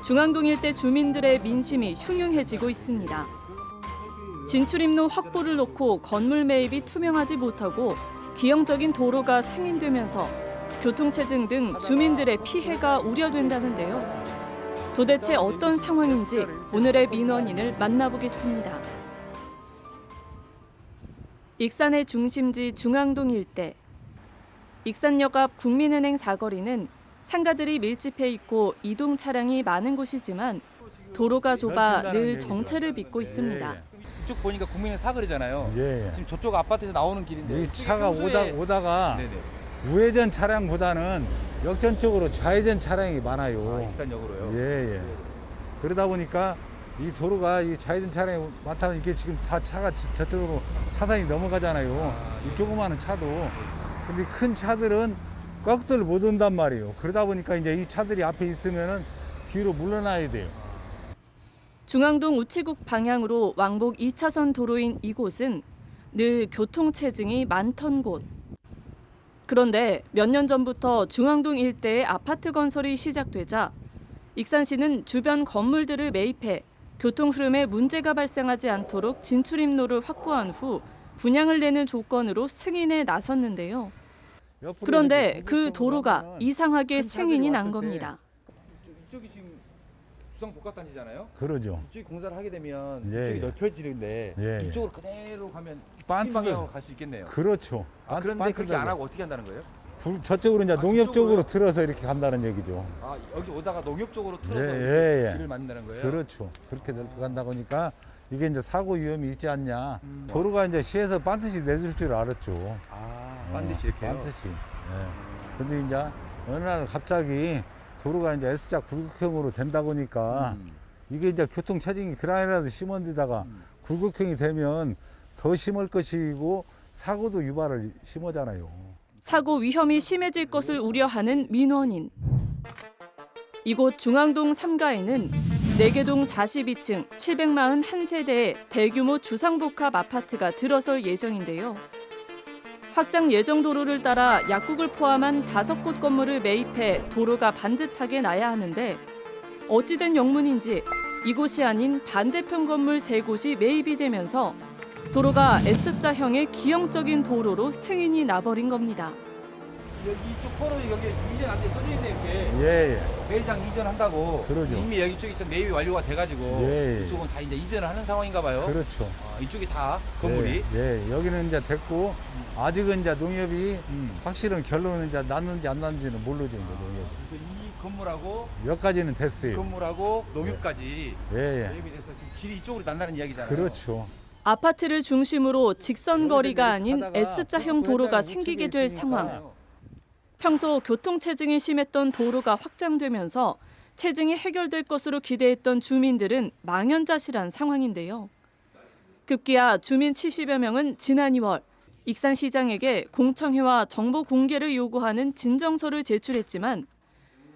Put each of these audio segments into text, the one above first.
중앙동 일대 주민들의 민심이 흉흉해지고 있습니다. 진출입로 확보를 놓고 건물 매입이 투명하지 못하고 기형적인 도로가 승인되면서 교통체증 등 주민들의 피해가 우려된다는데요. 도대체 어떤 상황인지 오늘의 민원인을 만나보겠습니다. 익산의 중심지 중앙동 일대. 익산역 앞 국민은행 사거리는 상가들이 밀집해 있고 이동 차량이 많은 곳이지만 도로가 좁아 늘 정체를 빚고 있습니다. 이쪽 보니까 국민의 사거리잖아요. 예. 지금 저쪽 아파트에서 나오는 길인데 이 차가 평소에... 오다가 네네. 우회전 차량보다는 역전적으로 좌회전 차량이 많아요. 익산역으로요? 예. 그러다 보니까 이 도로가 이 좌회전 차량이 많다 보니까 이게 지금 다 차가 저쪽으로 차선이 넘어가잖아요. 이 조그마한 차도. 근데 큰 차들은 꺾들 못 온단 말이에요. 그러다 보니까 이제 이 차들이 앞에 있으면은 뒤로 물러나야 돼요. 중앙동 우체국 방향으로 왕복 2차선 도로인 이곳은 늘 교통체증이 많던 곳. 그런데 몇 년 전부터 중앙동 일대에 아파트 건설이 시작되자 익산시는 주변 건물들을 매입해 교통 흐름에 문제가 발생하지 않도록 진출입로를 확보한 후 분양을 내는 조건으로 승인에 나섰는데요. 그런데 그 도로가 이상하게 승인이 난 겁니다. 이쪽이 지금 주상복합단지잖아요. 그러죠. 이쪽이 공사를 하게 되면 예, 이쪽이 예. 넓혀지는데 예. 이쪽으로 그대로 가면 반트 직진 방향으로 갈 수 있겠네요. 그렇죠. 그런데 그렇게 안 하고 어떻게 한다는 거예요? 저쪽으로 이제 농협 쪽으로 틀어서 이렇게 간다는 얘기죠. 여기 오다가 농협 쪽으로 틀어서 예. 길을 만든다는 거예요? 그렇죠. 그렇게 간다 보니까 이게 이제 사고 위험이 있지 않냐. 도로가 이제 시에서 반드시 내줄 줄 알았죠. 반드시 이렇게요? 반드시. 예. 근데 이제 어느 날 갑자기 도로가 이제 S자 굴곡형으로 된다 보니까 이게 이제 교통 체증이 그라이라도 심한 데다가 굴곡형이 되면 더 심할 것이고 사고도 유발을 심하잖아요. 사고 위험이 심해질 것을 우려하는 민원인. 이곳 중앙동 3가에는 4개동 42층 741세대의 대규모 주상복합 아파트가 들어설 예정인데요. 확장 예정 도로를 따라 약국을 포함한 5곳 건물을 매입해 도로가 반듯하게 나야 하는데 어찌된 영문인지 이곳이 아닌 반대편 건물 3곳이 매입이 되면서 도로가 S자형의 기형적인 도로로 승인이 나버린 겁니다. 여기 이쪽 코너에 여기 이전 안 돼 써져 있네 이렇게. 예. 매장 이전한다고. 그러죠. 이미 여기 쪽이 좀 매입이 완료가 돼가지고 예. 이쪽은 다 이제 이전을 하는 상황인가 봐요. 그렇죠. 이쪽이 다 건물이. 예. 여기는 이제 됐고 아직은 이제 농협이 확실한 결론은 이제 났는지 안 났는지는 모르죠. 이제 농협. 그래서 이 건물하고 여기까지는 이 됐어요. 건물하고 농협까지 예. 매입이 돼서 지금 길이 이쪽으로 난다는 이야기잖아요. 그렇죠. 아파트를 중심으로 직선거리가 아닌 S자형 도로가 생기게 될 상황. 평소 교통체증이 심했던 도로가 확장되면서 체증이 해결될 것으로 기대했던 주민들은 망연자실한 상황인데요. 급기야 주민 70여 명은 지난 2월 익산시장에게 공청회와 정보 공개를 요구하는 진정서를 제출했지만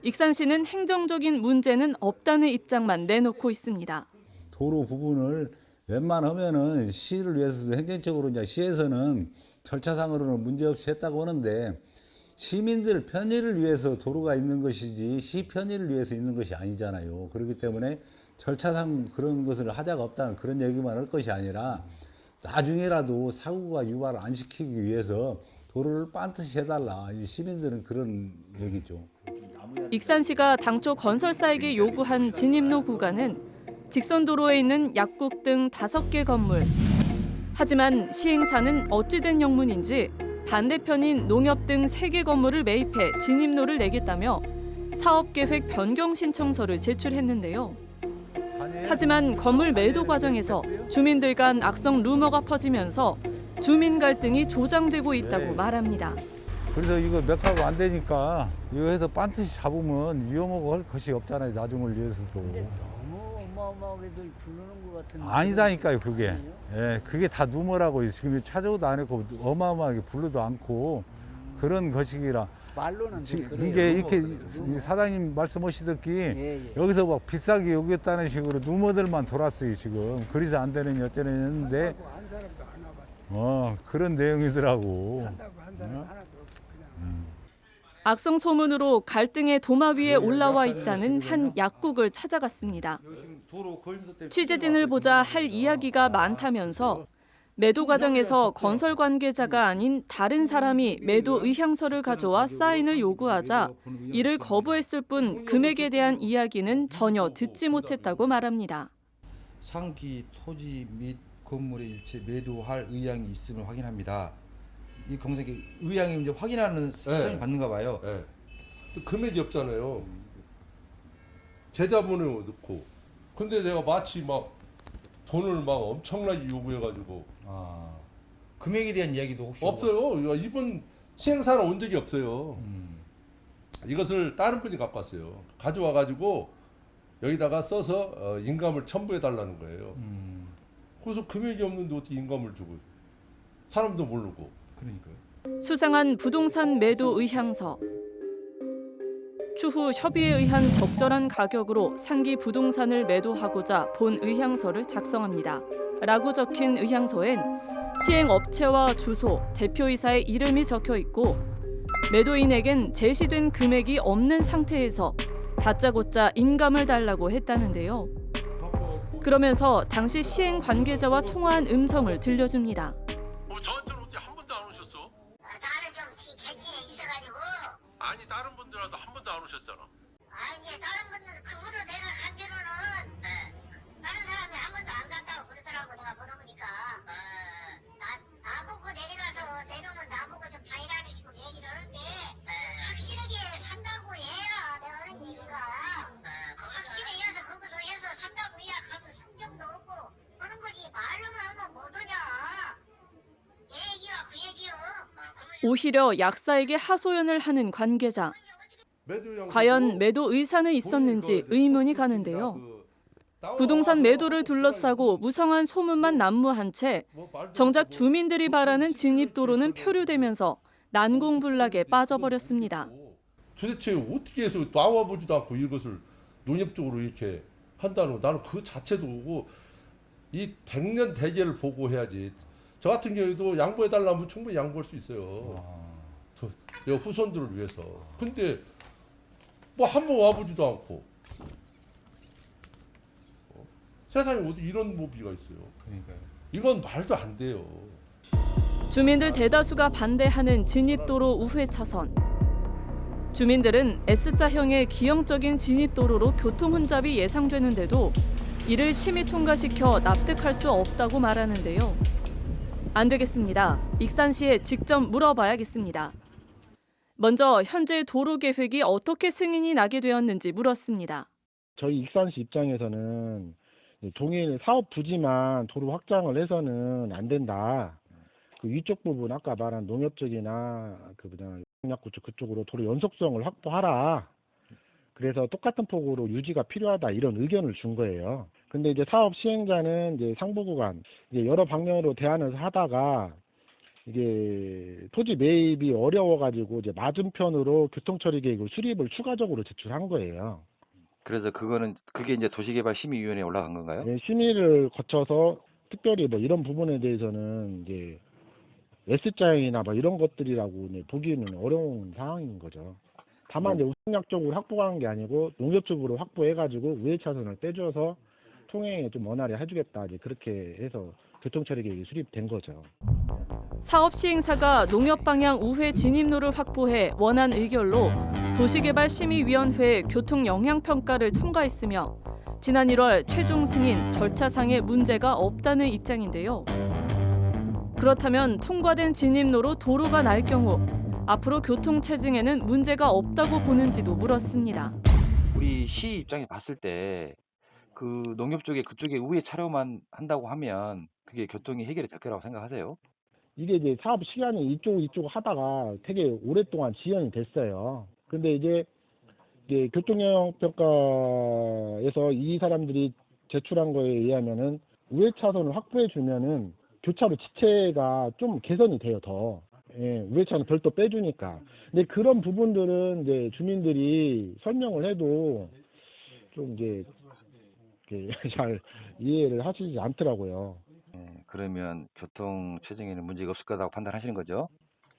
익산시는 행정적인 문제는 없다는 입장만 내놓고 있습니다. 도로 부분을 웬만하면은 시를 위해서도 행정적으로 이제 시에서는 절차상으로는 문제없이 했다고 하는데 시민들 편의를 위해서 도로가 있는 것이지 시 편의를 위해서 있는 것이 아니잖아요. 그렇기 때문에 절차상 그런 것을 하자가 없다는 그런 얘기만 할 것이 아니라 나중에라도 사고가 유발을 안 시키기 위해서 도로를 반드시 해달라. 이 시민들은 그런 얘기죠. 익산시가 당초 건설사에게 요구한 진입로 구간은 직선도로에 있는 약국 등 5개 건물. 하지만 시행사는 어찌된 영문인지 반대편인 농협 등 3개 건물을 매입해 진입로를 내겠다며 사업계획 변경 신청서를 제출했는데요. 하지만 건물 매도 과정에서 주민들 간 악성 루머가 퍼지면서 주민 갈등이 조장되고 있다고 말합니다. 그래서 이거 몇 하고 안 되니까 이거 해서 반드시 잡으면 위험하고 할 것이 없잖아요. 나중을 위해서도. 너무 어마어마하게들 부르는 것 같은데. 아니다니까요, 그게. 예, 그게 다 누머라고 지금 찾아오도 안 했고 어마어마하게 불러도 않고 그런 것이기라. 말로는 이게 이렇게 사장님 말씀하시듯이 예. 여기서 막 비싸게 여겼다는 식으로 누머들만 돌았어요, 지금. 그래서 안 되는 여전히 했는데 한 사람도 안 와봤대. 그런 내용이더라고. 산다고 한 사람 하나도 없고 그냥. 악성 소문으로 갈등의 도마 위에 올라와 있다는 한 약국을 찾아갔습니다. 취재진을 보자 할 이야기가 많다면서 매도 과정에서 건설 관계자가 아닌 다른 사람이 매도 의향서를 가져와 사인을 요구하자 이를 거부했을 뿐 금액에 대한 이야기는 전혀 듣지 못했다고 말합니다. 상기 토지 및 건물의 일체 매도할 의향이 있음을 확인합니다. 이 검색에 의향이 이제 확인하는 사인을 받는가 봐요. 네. 금액이 없잖아요. 계좌번호 넣고. 근데 내가 마치 막 돈을 막 엄청나게 요구해가지고. 금액에 대한 이야기도 혹시 없어요. 이번 시행사는 온 적이 없어요. 이것을 다른 분이 갖고 왔어요. 가져와가지고 여기다가 써서 인감을 첨부해달라는 거예요. 그래서 금액이 없는데 어떻게 인감을 주고 사람도 모르고. 그러니까요. 수상한 부동산 매도 의향서. 추후 협의에 의한 적절한 가격으로 상기 부동산을 매도하고자 본 의향서를 작성합니다. 라고 적힌 의향서엔 시행업체와 주소, 대표이사의 이름이 적혀 있고 매도인에겐 제시된 금액이 없는 상태에서 다짜고짜 인감을 달라고 했다는데요. 그러면서 당시 시행 관계자와 통화한 음성을 들려줍니다. 저한테는 어떻게 한 번도 안 오셨어? 나는 좀 객진에 있어가지고. 아니 다른 분들한테 한 번도 안 오셨잖아. 이제 다른 분들 그거를 내가 간대로는 다른 사람이 한 번도 안 갔다고 그러더라고. 내가 물어보니까 나보고 내려가서 내려오면 나보고 좀 다이라는 식으로 얘기를 하는데 확실하게 산다고 해야 내가 하는 얘기가 확실히 해서 거기서 해서 산다고 해야 가서 성적도 오고 그런 거지. 말로만 하면 못하냐. 내 얘기가 그 얘기요. 오히려 약사에게 하소연을 하는 관계자. 과연 매도 의사는 있었는지 의문이 가는데요. 부동산 매도를 둘러싸고 무성한 소문만 난무한 채 정작 주민들이 바라는 진입도로는 표류되면서 난공불락에 빠져버렸습니다. 도대체 어떻게 해서 나와보지도 않고 이것을 농협적으로 이렇게 한다는 거 나는 그 자체도 오고 이 백년 대계를 보고 해야지. 저 같은 경우에도 양보해달라면 충분히 양보할 수 있어요. 저 후손들을 위해서. 근데 뭐 한 번 와보지도 않고 세상에 어디 이런 모비가 있어요. 그러니까요. 이건 말도 안 돼요. 주민들 대다수가 반대하는 진입도로 우회 차선. 주민들은 S자형의 기형적인 진입도로로 교통 혼잡이 예상되는데도 이를 심의 통과시켜 납득할 수 없다고 말하는데요. 안 되겠습니다. 익산시에 직접 물어봐야겠습니다. 먼저 현재 도로 계획이 어떻게 승인이 나게 되었는지 물었습니다. 저희 익산시 입장에서는 동일 사업 부지만 도로 확장을 해서는 안 된다. 그 위쪽 부분 아까 말한 농협적이나 약구 그쪽으로 도로 연속성을 확보하라. 그래서 똑같은 폭으로 유지가 필요하다 이런 의견을 준 거예요. 근데 이제 사업 시행자는 이제 상부 구간 이제 여러 방면으로 대안을 하다가 이게 토지 매입이 어려워가지고 이제 맞은편으로 교통처리 계획을 수립을 추가적으로 제출한 거예요. 그래서 그게 이제 도시개발심의위원회에 올라간 건가요? 네, 심의를 거쳐서 특별히 뭐 이런 부분에 대해서는 이제 S자형이나 뭐 이런 것들이라고 이제 보기에는 어려운 상황인 거죠. 다만 이제 우선약적으로 확보한 게 아니고 농협적으로 확보해가지고 우회 차선을 떼줘서 통행에 좀 원활히 해주겠다 이제 그렇게 해서 교통처리 계획이 수립된 거죠. 사업 시행사가 농협 방향 우회 진입로를 확보해 원안 의결로 도시개발심의위원회 교통 영향 평가를 통과했으며 지난 1월 최종 승인 절차상의 문제가 없다는 입장인데요. 그렇다면 통과된 진입로로 도로가 날 경우 앞으로 교통 체증에는 문제가 없다고 보는지도 물었습니다. 우리 시 입장에 봤을 때 그 농협 쪽에 그쪽에 우회 차로만 한다고 하면 그게 교통이 해결이 될 거라고 생각하세요? 이게 이제 사업 시간이 이쪽 하다가 되게 오랫동안 지연이 됐어요. 근데 이제 교통영향평가에서 이 사람들이 제출한 거에 의하면은 우회 차선을 확보해 주면은 교차로 지체가 좀 개선이 돼요, 더. 예, 우회 차는 별도 빼주니까. 근데 그런 부분들은 이제 주민들이 설명을 해도 좀 이제 잘 이해를 하시지 않더라고요. 그러면 교통 체증에는 문제가 없을 거라고 판단하시는 거죠?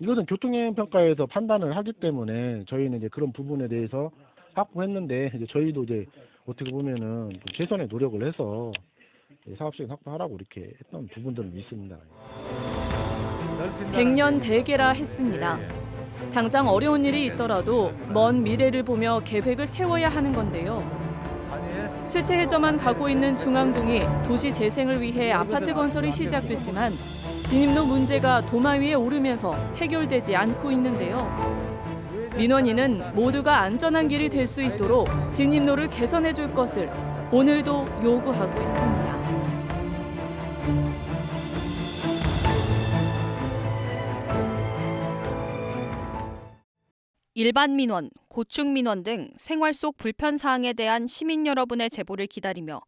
이것은 교통영향평가에서 판단을 하기 때문에 저희는 이제 그런 부분에 대해서 확보했는데 이제 저희도 이제 어떻게 보면은 좀 최선의 노력을 해서 사업시간 확보하라고 이렇게 했던 부분들은 있습니다. 100년 대계라 했습니다. 당장 어려운 일이 있더라도 먼 미래를 보며 계획을 세워야 하는 건데요. 쇠퇴해져만 가고 있는 중앙동이 도시 재생을 위해 아파트 건설이 시작됐지만 진입로 문제가 도마 위에 오르면서 해결되지 않고 있는데요. 민원인은 모두가 안전한 길이 될 수 있도록 진입로를 개선해 줄 것을 오늘도 요구하고 있습니다. 일반 민원, 고충 민원 등 생활 속 불편 사항에 대한 시민 여러분의 제보를 기다리며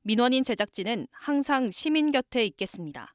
민원인 제작진은 항상 시민 곁에 있겠습니다.